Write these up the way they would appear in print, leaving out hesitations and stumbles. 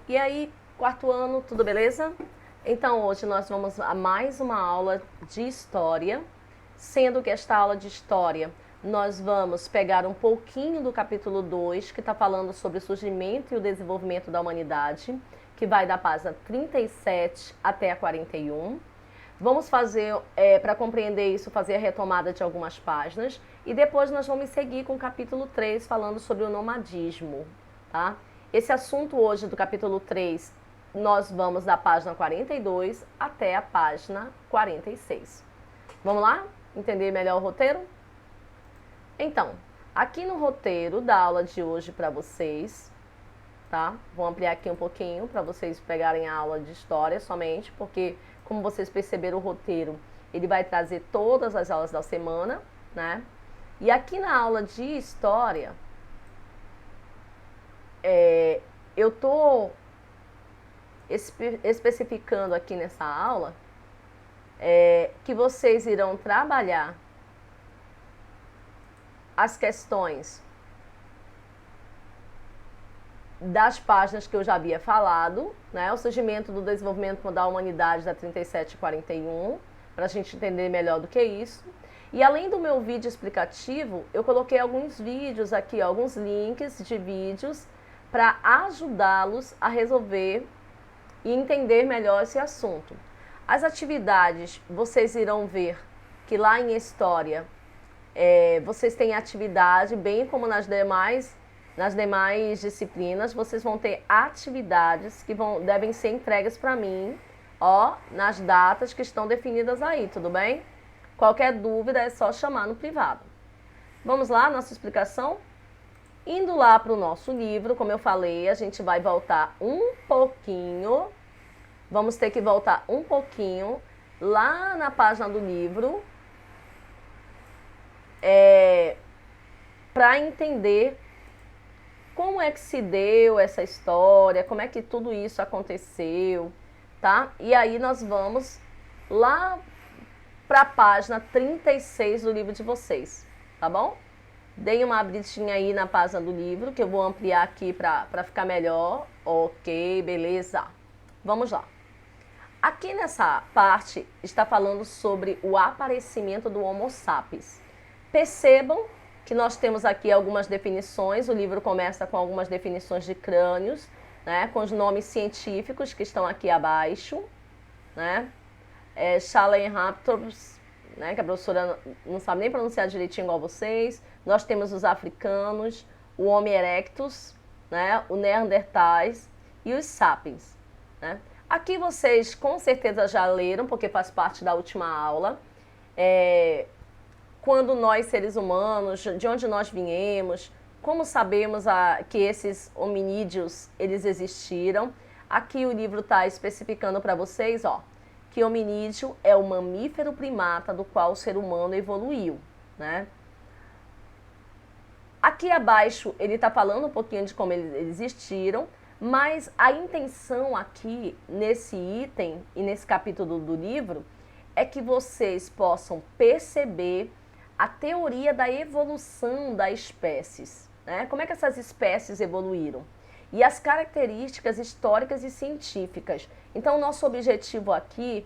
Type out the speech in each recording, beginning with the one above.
E aí, quarto ano, tudo beleza? Então, hoje nós vamos a mais uma aula de história, sendo que esta aula de história nós vamos pegar um pouquinho do capítulo 2, que está falando sobre o surgimento e o desenvolvimento da humanidade, que vai da página 37 até a 41. Vamos fazer, para compreender isso, fazer a retomada de algumas páginas e depois nós vamos seguir com o capítulo 3, falando sobre o nomadismo, tá? Esse assunto hoje do capítulo 3, nós vamos da página 42 até a página 46. Vamos lá? Entender melhor o roteiro? Então, aqui no roteiro da aula de hoje para vocês, tá? Vou ampliar aqui um pouquinho para vocês pegarem a aula de história somente, porque como vocês perceberam o roteiro, ele vai trazer todas as aulas da semana, né? E aqui na aula de história, eu tô especificando aqui nessa aula que vocês irão trabalhar as questões das páginas que eu já havia falado, né? O surgimento do desenvolvimento da humanidade da 37 e 41, para a gente entender melhor do que isso. E além do meu vídeo explicativo, eu coloquei alguns vídeos aqui, alguns links de vídeos para ajudá-los a resolver e entender melhor esse assunto. As atividades, vocês irão ver que lá em História, vocês têm atividade, bem como nas demais disciplinas, vocês vão ter atividades que devem ser entregues para mim, nas datas que estão definidas aí, tudo bem? Qualquer dúvida é só chamar no privado. Vamos lá, nossa explicação? Indo lá para o nosso livro, como eu falei, a gente vai voltar um pouquinho, vamos ter que voltar um pouquinho lá na página do livro, para entender como é que se deu essa história, como é que tudo isso aconteceu, tá? E aí nós vamos lá para a página 36 do livro de vocês, tá bom? Deem uma abridinha aí na página do livro, que eu vou ampliar aqui para ficar melhor. Ok, beleza. Vamos lá. Aqui nessa parte está falando sobre o aparecimento do Homo sapiens. Percebam que nós temos aqui algumas definições, o livro começa com algumas definições de crânios, né, com os nomes científicos que estão aqui abaixo, né, Sahelanthropus, né, que a professora não sabe nem pronunciar direitinho igual vocês, nós temos os africanos, o Homo erectus, né, o Neandertais e os sapiens, né. Aqui vocês com certeza já leram, porque faz parte da última aula, quando nós, seres humanos, de onde nós viemos, como sabemos que esses hominídeos, eles existiram. Aqui o livro está especificando para vocês, que hominídeo é o mamífero primata do qual o ser humano evoluiu, né? Aqui abaixo ele está falando um pouquinho de como eles existiram, mas a intenção aqui, nesse item e nesse capítulo do livro, é que vocês possam perceber a teoria da evolução das espécies, né? Como é que essas espécies evoluíram? E as características históricas e científicas. Então, nosso objetivo aqui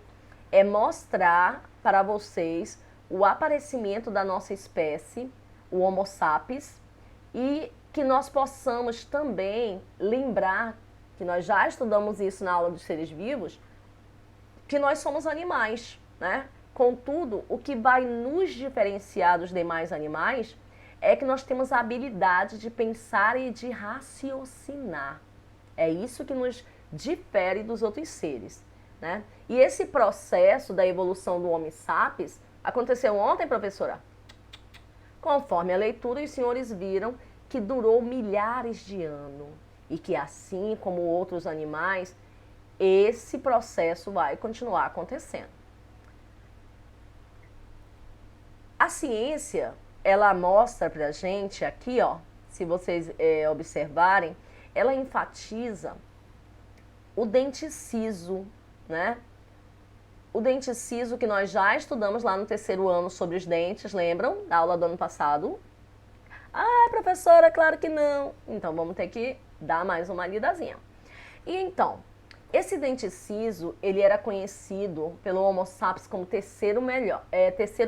é mostrar para vocês o aparecimento da nossa espécie, o Homo sapiens, e que nós possamos também lembrar, que nós já estudamos isso na aula dos seres vivos, que nós somos animais, né? Contudo, o que vai nos diferenciar dos demais animais é que nós temos a habilidade de pensar e de raciocinar. É isso que nos difere dos outros seres, né? E esse processo da evolução do Homo sapiens aconteceu ontem, professora? Conforme a leitura, os senhores viram que durou milhares de anos e que assim como outros animais, esse processo vai continuar acontecendo. A ciência, ela mostra pra gente aqui, se vocês observarem, ela enfatiza o dente ciso, né? O dente ciso que nós já estudamos lá no terceiro ano sobre os dentes, lembram? Da aula do ano passado. Ah, professora, claro que não. Então vamos ter que dar mais uma lidazinha. E então, esse dente ciso, ele era conhecido pelo Homo sapiens como terceiro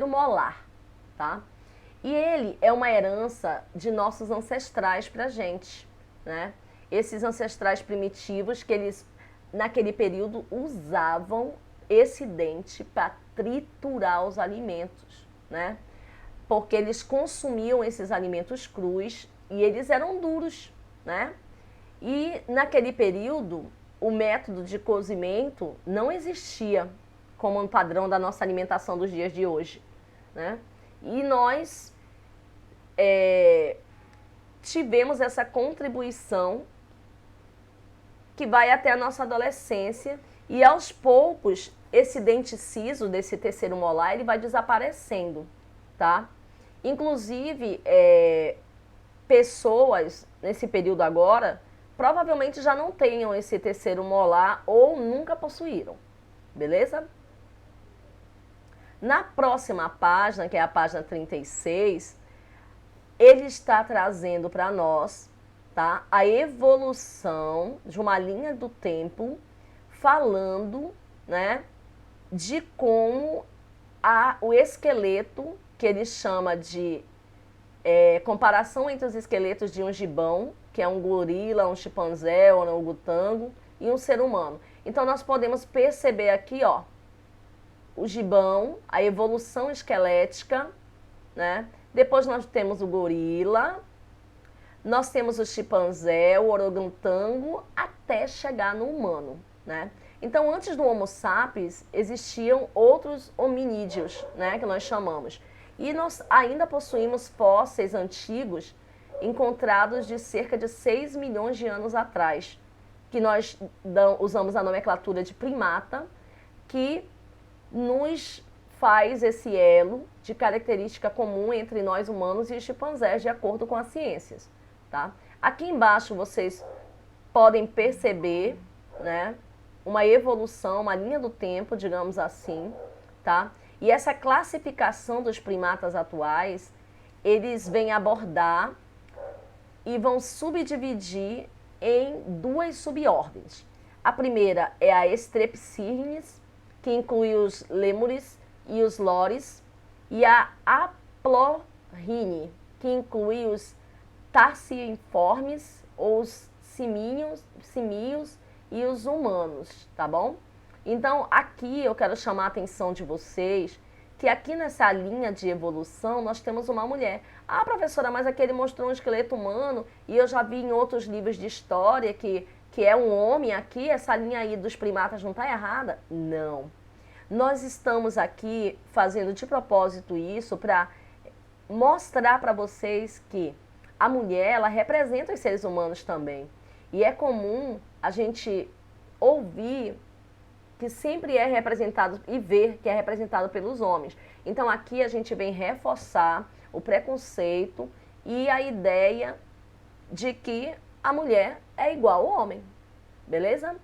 molar, tá? E ele é uma herança de nossos ancestrais pra gente, né? Esses ancestrais primitivos que eles, naquele período, usavam esse dente para triturar os alimentos, né? Porque eles consumiam esses alimentos crus e eles eram duros, né? E naquele período, o método de cozimento não existia como um padrão da nossa alimentação dos dias de hoje, né? E nós tivemos essa contribuição que vai até a nossa adolescência e aos poucos esse dente ciso desse terceiro molar ele vai desaparecendo, tá? Inclusive pessoas nesse período agora provavelmente já não tenham esse terceiro molar ou nunca possuíram, beleza? Na próxima página, que é a página 36, ele está trazendo para nós, tá, a evolução de uma linha do tempo, falando, né, de como o esqueleto, que ele chama de comparação entre os esqueletos de um gibão, que é um gorila, um chimpanzé, um orangotango, e um ser humano. Então, nós podemos perceber aqui, ó, o gibão, a evolução esquelética, né? Depois nós temos o gorila, nós temos o chimpanzé, o orangotango, até chegar no humano, né? Então, antes do Homo sapiens, existiam outros hominídeos, né, que nós chamamos. E nós ainda possuímos fósseis antigos encontrados de cerca de 6 milhões de anos atrás, que nós usamos a nomenclatura de primata, que nos faz esse elo de característica comum entre nós humanos e os chimpanzés, de acordo com as ciências, tá? Aqui embaixo vocês podem perceber, né, uma evolução, uma linha do tempo, digamos assim, tá? E essa classificação dos primatas atuais, eles vêm abordar e vão subdividir em duas subordens. A primeira é a Strepsirrhines, que inclui os lêmures e os lores, e a Aplorhini, que inclui os tarsiiformes, ou os simios e os humanos, tá bom? Então, aqui eu quero chamar a atenção de vocês que aqui nessa linha de evolução nós temos uma mulher. Ah, professora, mas aqui ele mostrou um esqueleto humano e eu já vi em outros livros de história que é um homem aqui, essa linha aí dos primatas não está errada? Não. Nós estamos aqui fazendo de propósito isso para mostrar para vocês que a mulher, ela representa os seres humanos também. E é comum a gente ouvir que sempre é representado e ver que é representado pelos homens. Então aqui a gente vem reforçar o preconceito e a ideia de que a mulher é igual ao homem, beleza?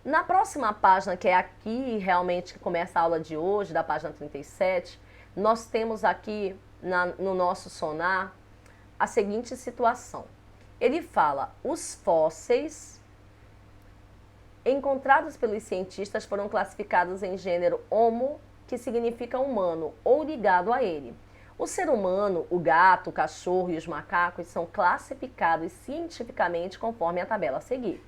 Na próxima página, que é aqui realmente que começa a aula de hoje, da página 37, nós temos aqui no nosso sonar a seguinte situação. Ele fala, os fósseis encontrados pelos cientistas foram classificados em gênero Homo, que significa humano, ou ligado a ele. O ser humano, o gato, o cachorro e os macacos são classificados cientificamente conforme a tabela a seguir.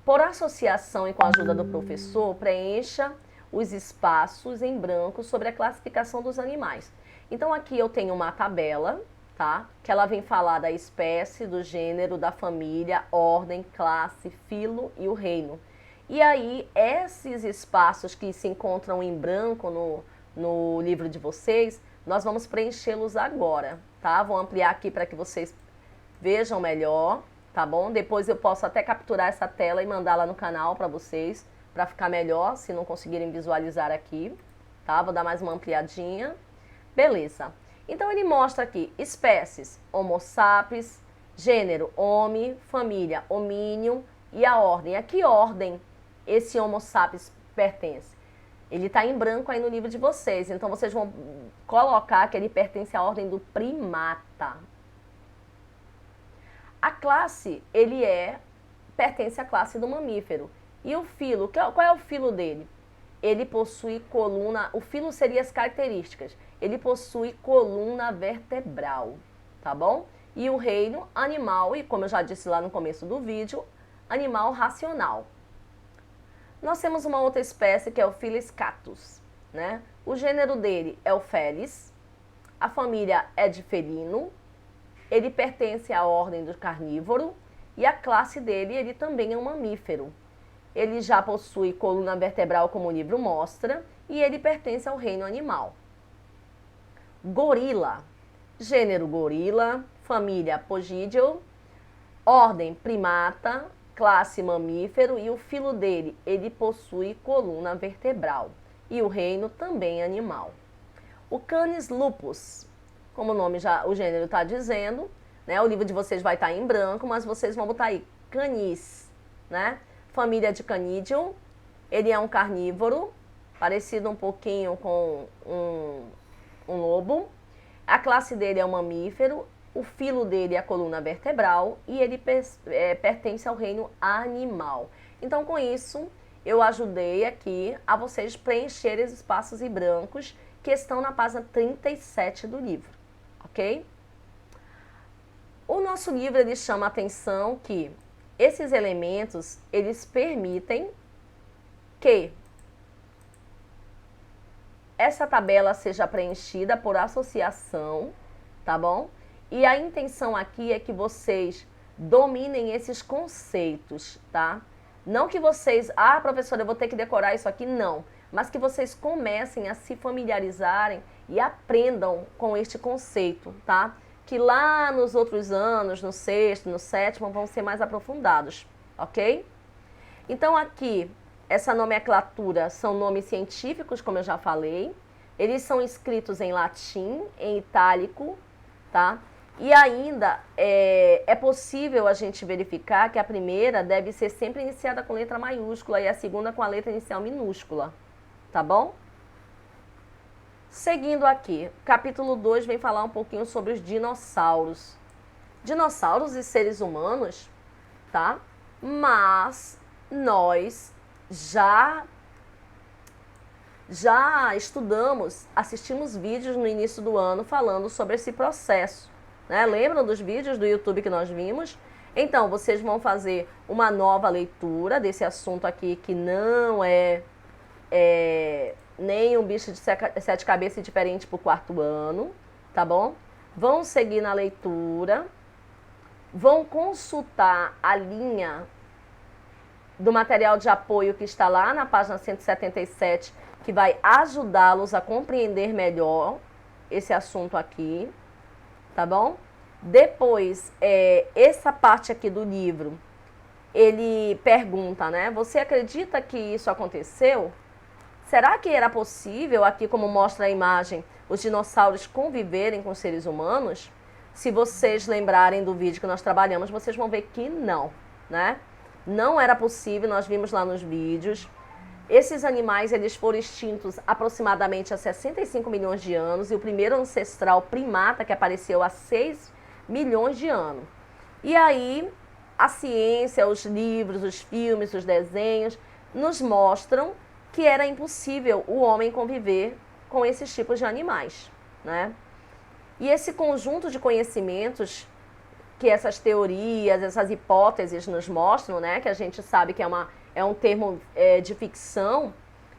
Por associação e com a ajuda do professor, preencha os espaços em branco sobre a classificação dos animais. Então aqui eu tenho uma tabela, tá? Que ela vem falar da espécie, do gênero, da família, ordem, classe, filo e o reino. E aí, esses espaços que se encontram em branco no livro de vocês, nós vamos preenchê-los agora, tá? Vou ampliar aqui para que vocês vejam melhor, tá bom? Depois eu posso até capturar essa tela e mandar lá no canal para vocês, para ficar melhor, se não conseguirem visualizar aqui, tá? Vou dar mais uma ampliadinha. Beleza. Então, ele mostra aqui espécies, Homo sapiens, gênero, homem, família, homínio e a ordem. A que ordem esse Homo sapiens pertence? Ele está em branco aí no livro de vocês, então vocês vão colocar que ele pertence à ordem do primata. A classe, ele é pertence à classe do mamífero. E o filo, qual é o filo dele? Ele possui coluna, o filo seria as características. Ele possui coluna vertebral, tá bom? E o reino animal, e como eu já disse lá no começo do vídeo, animal racional. Nós temos uma outra espécie que é o Felis catus, né? O gênero dele é o Felis, a família é de felino, ele pertence à ordem do carnívoro e a classe dele, ele também é um mamífero. Ele já possui coluna vertebral, como o livro mostra, e ele pertence ao reino animal. Gorila, gênero gorila, família Pogidium, ordem primata, classe mamífero e o filo dele, ele possui coluna vertebral e o reino também animal. O Canis lupus, como o nome já, o gênero está dizendo, né? O livro de vocês vai estar em branco, mas vocês vão botar aí Canis, né? Família de Canidium, ele é um carnívoro, parecido um pouquinho com um lobo. A classe dele é um mamífero, o filo dele é a coluna vertebral e ele pertence ao reino animal. Então, com isso, eu ajudei aqui a vocês preencherem os espaços em brancos que estão na página 37 do livro, ok? O nosso livro, ele chama a atenção que esses elementos, eles permitem que essa tabela seja preenchida por associação, tá bom? E a intenção aqui é que vocês dominem esses conceitos, tá? Não que vocês, professora, eu vou ter que decorar isso aqui, não. Mas que vocês comecem a se familiarizarem e aprendam com este conceito, tá? Que lá nos outros anos, no sexto, no sétimo, vão ser mais aprofundados, ok? Então aqui, essa nomenclatura são nomes científicos, como eu já falei. Eles são escritos em latim, em itálico, tá? E ainda é possível a gente verificar que a primeira deve ser sempre iniciada com letra maiúscula e a segunda com a letra inicial minúscula, tá bom? Seguindo aqui, capítulo 2 vem falar um pouquinho sobre os dinossauros. Dinossauros e seres humanos, tá? Mas nós já estudamos, assistimos vídeos no início do ano falando sobre esse processo, né? Lembram dos vídeos do YouTube que nós vimos? Então, vocês vão fazer uma nova leitura desse assunto aqui que não é nem um bicho de sete cabeças diferente para o quarto ano, tá bom? Vão seguir na leitura, vão consultar a linha do material de apoio que está lá na página 177, que vai ajudá-los a compreender melhor esse assunto aqui, tá bom? Depois, essa parte aqui do livro, ele pergunta, né? Você acredita que isso aconteceu? Será que era possível, aqui como mostra a imagem, os dinossauros conviverem com os seres humanos? Se vocês lembrarem do vídeo que nós trabalhamos, vocês vão ver que não, né? Não era possível, nós vimos lá nos vídeos. Esses animais, eles foram extintos aproximadamente há 65 milhões de anos e o primeiro ancestral primata que apareceu há 6 milhões de anos. E aí, a ciência, os livros, os filmes, os desenhos, nos mostram que era impossível o homem conviver com esses tipos de animais, né? E esse conjunto de conhecimentos que essas teorias, essas hipóteses nos mostram, né? Que a gente sabe que é um termo de ficção,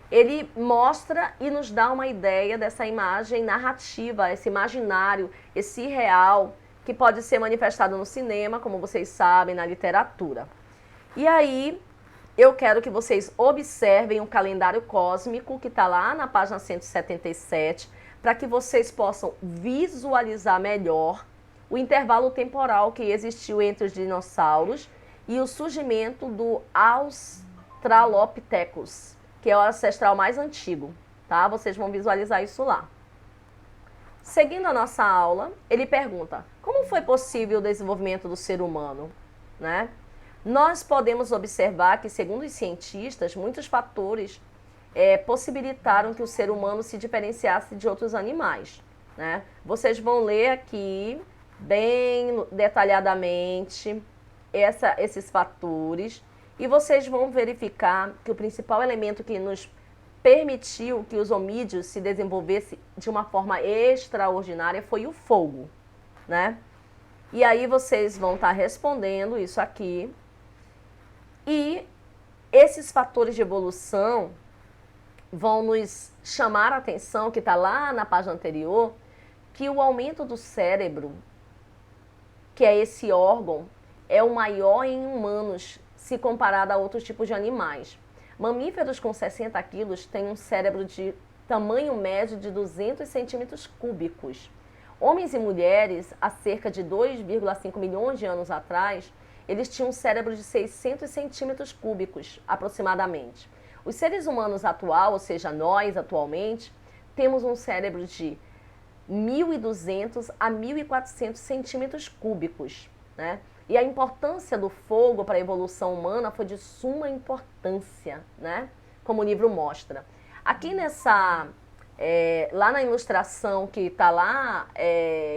ele mostra e nos dá uma ideia dessa imagem narrativa, esse imaginário, esse irreal, que pode ser manifestado no cinema, como vocês sabem, na literatura. E aí, eu quero que vocês observem o calendário cósmico que está lá na página 177, para que vocês possam visualizar melhor o intervalo temporal que existiu entre os dinossauros e o surgimento do Australopithecus, que é o ancestral mais antigo, tá? Vocês vão visualizar isso lá. Seguindo a nossa aula, ele pergunta, como foi possível o desenvolvimento do ser humano, né? Nós podemos observar que, segundo os cientistas, muitos fatores possibilitaram que o ser humano se diferenciasse de outros animais, né? Vocês vão ler aqui, bem detalhadamente, esses fatores e vocês vão verificar que o principal elemento que nos permitiu que os homídeos se desenvolvessem de uma forma extraordinária foi o fogo, né? E aí vocês vão estar respondendo isso aqui. E esses fatores de evolução vão nos chamar a atenção, que está lá na página anterior, que o aumento do cérebro, que é esse órgão, é o maior em humanos, se comparado a outros tipos de animais. Mamíferos com 60 quilos têm um cérebro de tamanho médio de 200 centímetros cúbicos. Homens e mulheres, há cerca de 2,5 milhões de anos atrás, eles tinham um cérebro de 600 centímetros cúbicos, aproximadamente. Os seres humanos atuais, ou seja, nós atualmente, temos um cérebro de 1.200 a 1.400 centímetros cúbicos, né? E a importância do fogo para a evolução humana foi de suma importância, né? Como o livro mostra. Aqui lá na ilustração que está lá,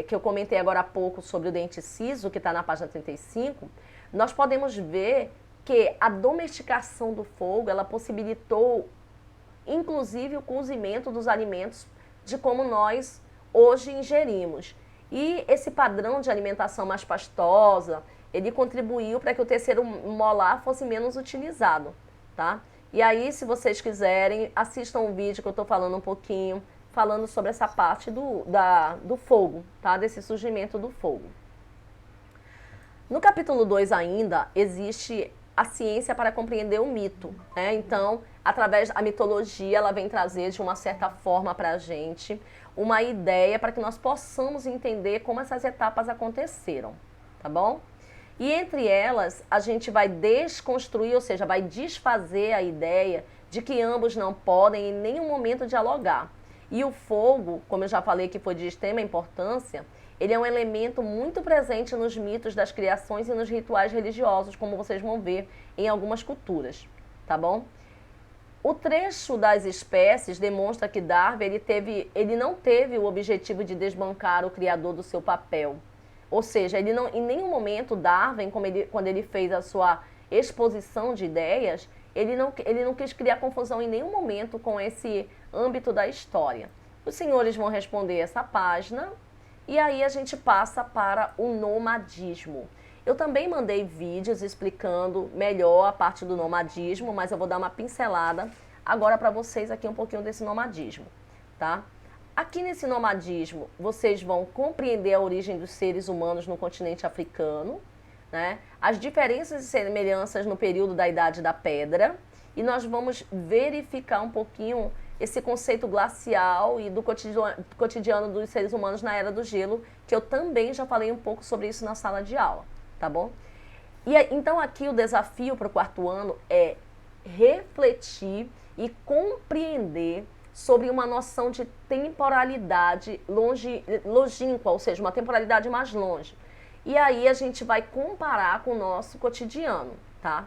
que eu comentei agora há pouco sobre o dente ciso, que está na página 35, nós podemos ver que a domesticação do fogo, ela possibilitou, inclusive, o cozimento dos alimentos de como nós hoje ingerimos. E esse padrão de alimentação mais pastosa, ele contribuiu para que o terceiro molar fosse menos utilizado, tá? E aí, se vocês quiserem, assistam um vídeo que eu estou falando um pouquinho, falando sobre essa parte do fogo, tá? Desse surgimento do fogo. No capítulo 2 ainda, existe a ciência para compreender o mito, né? Então, através da mitologia, ela vem trazer de uma certa forma para a gente uma ideia para que nós possamos entender como essas etapas aconteceram, tá bom? E entre elas, a gente vai desconstruir, ou seja, vai desfazer a ideia de que ambos não podem em nenhum momento dialogar. E o fogo, como eu já falei que foi de extrema importância, ele é um elemento muito presente nos mitos das criações e nos rituais religiosos, como vocês vão ver em algumas culturas, tá bom? O trecho das espécies demonstra que Darwin ele não teve o objetivo de desbancar o criador do seu papel. Ou seja, ele não, em nenhum momento Darwin, quando ele fez a sua exposição de ideias, ele não quis criar confusão em nenhum momento com esse âmbito da história. Os senhores vão responder essa página e aí a gente passa para o nomadismo. Eu também mandei vídeos explicando melhor a parte do nomadismo, mas eu vou dar uma pincelada agora para vocês aqui um pouquinho desse nomadismo, tá? Aqui nesse nomadismo, vocês vão compreender a origem dos seres humanos no continente africano, né? As diferenças e semelhanças no período da Idade da Pedra, e nós vamos verificar um pouquinho esse conceito glacial e do cotidiano dos seres humanos na Era do Gelo, que eu também já falei um pouco sobre isso na sala de aula, tá bom? E então aqui o desafio para o quarto ano é refletir e compreender sobre uma noção de temporalidade longínqua, ou seja, uma temporalidade mais longe. E aí a gente vai comparar com o nosso cotidiano, tá?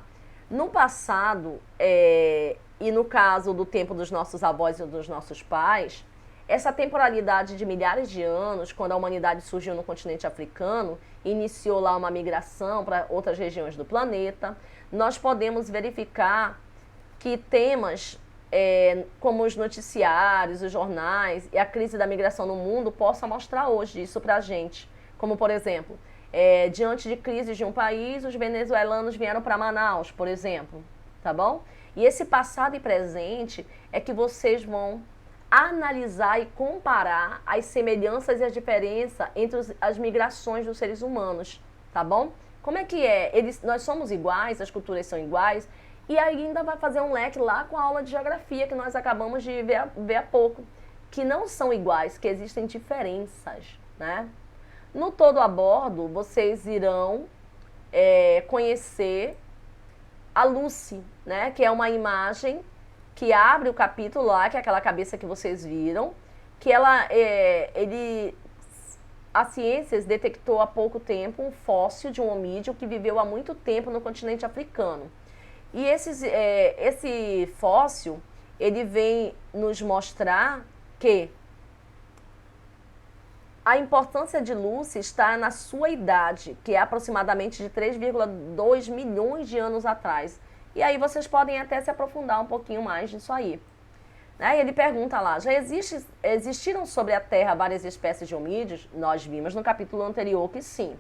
No passado, e no caso do tempo dos nossos avós e dos nossos pais, essa temporalidade de milhares de anos, quando a humanidade surgiu no continente africano, iniciou lá uma migração para outras regiões do planeta, nós podemos verificar que temas como os noticiários, os jornais e a crise da migração no mundo possam mostrar hoje isso para a gente. Como, por exemplo, diante de crises de um país, os venezuelanos vieram para Manaus, por exemplo, tá bom? E esse passado e presente é que vocês vão analisar e comparar as semelhanças e as diferenças entre as migrações dos seres humanos, tá bom? Como é que é? Nós somos iguais, as culturas são iguais, e ainda vai fazer um leque lá com a aula de geografia que nós acabamos de ver há pouco, que não são iguais, que existem diferenças, né? No Todo a Bordo, vocês irão conhecer a Lucy, né? Que é uma imagem que abre o capítulo lá, que é aquela cabeça que vocês viram, que a ciência detectou há pouco tempo um fóssil de um homídeo que viveu há muito tempo no continente africano. E esse fóssil, ele vem nos mostrar que a importância de Lucy está na sua idade, que é aproximadamente de 3,2 milhões de anos atrás. E aí vocês podem até se aprofundar um pouquinho mais nisso aí. Né? E ele pergunta lá, existiram sobre a Terra várias espécies de hominídeos? Nós vimos no capítulo anterior que sim.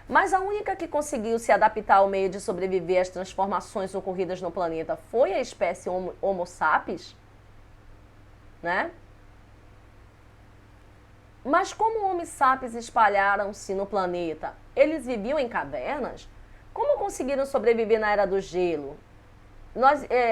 Mas a única que conseguiu se adaptar ao meio de sobreviver às transformações ocorridas no planeta foi a espécie Homo sapiens, né? Mas como Homo sapiens espalharam-se no planeta? Eles viviam em cavernas? Como conseguiram sobreviver na Era do Gelo?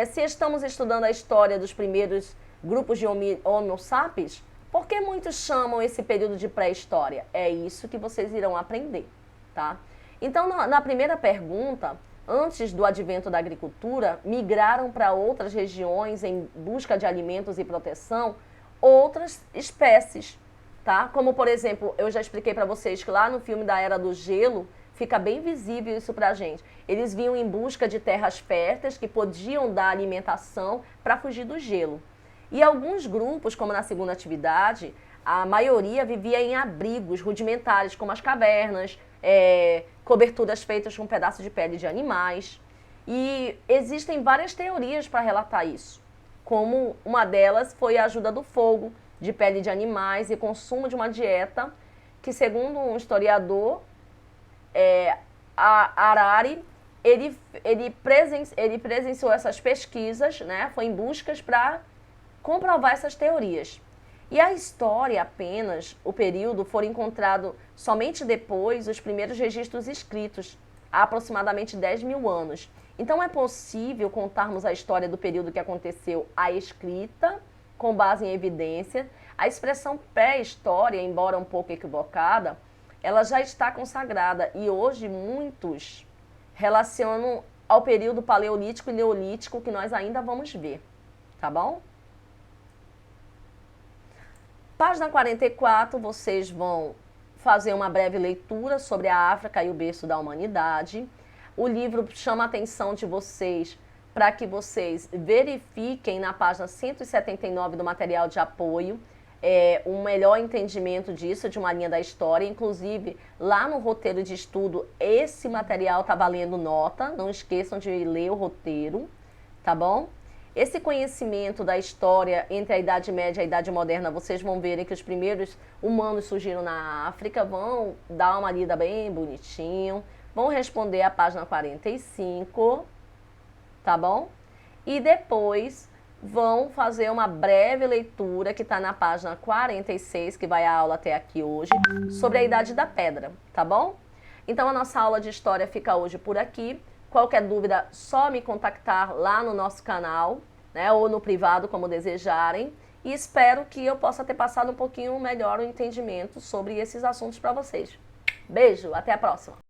Se estamos estudando a história dos primeiros grupos de Homo sapiens, por que muitos chamam esse período de pré-história? É isso que vocês irão aprender, tá? Então, na primeira pergunta, antes do advento da agricultura, migraram para outras regiões em busca de alimentos e proteção outras espécies, tá? Como, por exemplo, eu já expliquei para vocês que lá no filme da Era do Gelo, fica bem visível isso pra gente. Eles vinham em busca de terras férteis que podiam dar alimentação para fugir do gelo. E alguns grupos, como na segunda atividade, a maioria vivia em abrigos rudimentares, como as cavernas, coberturas feitas com pedaços de pele de animais. E existem várias teorias para relatar isso, como uma delas foi a ajuda do fogo, de pele de animais e consumo de uma dieta que, segundo um historiador, Harari, ele presenciou essas pesquisas, né? Foi em buscas para comprovar essas teorias. E a história apenas, o período, foram encontrados somente depois os primeiros registros escritos, há aproximadamente 10 mil anos. Então é possível contarmos a história do período que aconteceu à escrita, com base em evidência. A expressão pré-história, embora um pouco equivocada, ela já está consagrada e hoje muitos relacionam ao período paleolítico e neolítico que nós ainda vamos ver, tá bom? Página 44, vocês vão fazer uma breve leitura sobre a África e o berço da humanidade. O livro chama a atenção de vocês para que vocês verifiquem na página 179 do material de apoio um melhor entendimento disso, de uma linha da história. Inclusive, lá no roteiro de estudo, esse material está valendo nota. Não esqueçam de ler o roteiro, tá bom? Esse conhecimento da história entre a Idade Média e a Idade Moderna, vocês vão verem que os primeiros humanos surgiram na África, vão dar uma lida bem bonitinho, vão responder a página 45, tá bom? E depois vão fazer uma breve leitura que está na página 46, que vai a aula até aqui hoje, sobre a Idade da Pedra, tá bom? Então a nossa aula de história fica hoje por aqui. Qualquer dúvida, só me contactar lá no nosso canal, né, ou no privado, como desejarem. E espero que eu possa ter passado um pouquinho melhor o entendimento sobre esses assuntos para vocês. Beijo, até a próxima!